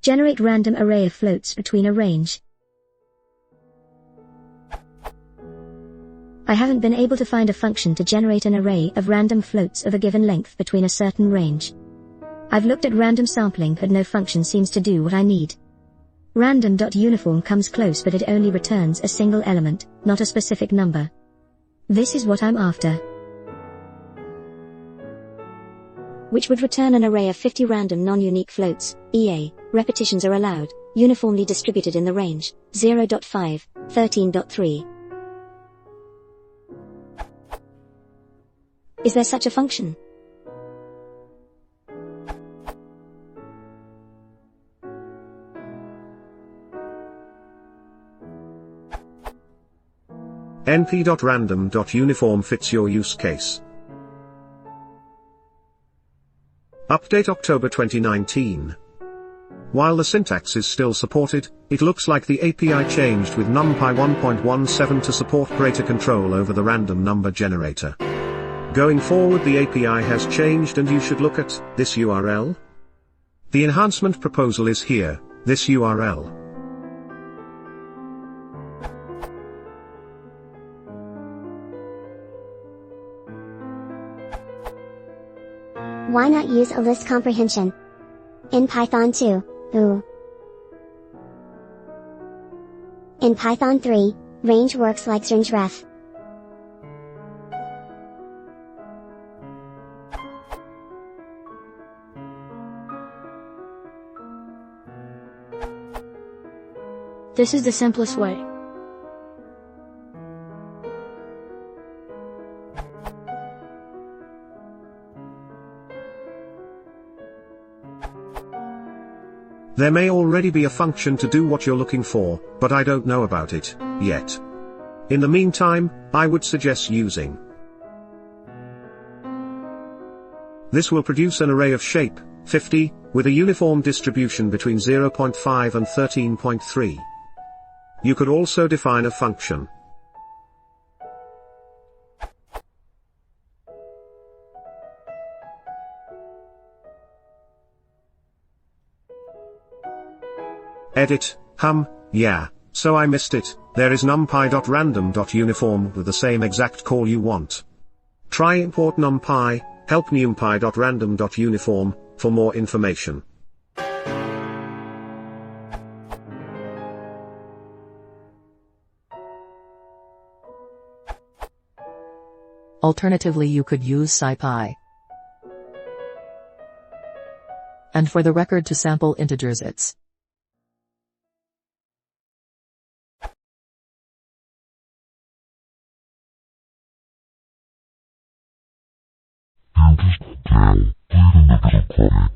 Generate random array of floats between a range. I haven't been able to find a function to generate an array of random floats of a given length between a certain range. I've looked at random sampling but no function seems to do what I need. Random.uniform comes close but it only returns a single element, not a specific number. This is what I'm after. Which would return an array of 50 random non-unique floats, EA, repetitions are allowed, uniformly distributed in the range, 0.5, 13.3. Is there such a function? np.random.uniform fits your use case. Update October 2019. While the syntax is still supported, it looks like the API changed with numpy 1.17 to support greater control over the random number generator. Going forward, the API has changed and you should look at this URL. The enhancement proposal is here, this URL. Why not use a list comprehension? In Python 2, ooh. In Python 3, range works like range ref. This is the simplest way. There may already be a function to do what you're looking for, but I don't know about it yet. In the meantime, I would suggest using. This will produce an array of shape, 50, with a uniform distribution between 0.5 and 13.3. You could also define a function. Edit, yeah, so I missed it, there is numpy.random.uniform with the same exact call you want. Try import numpy, help numpy.random.uniform, for more information. Alternatively, you could use scipy. And for the record to sample integers, it's You just tell, please make it a comment.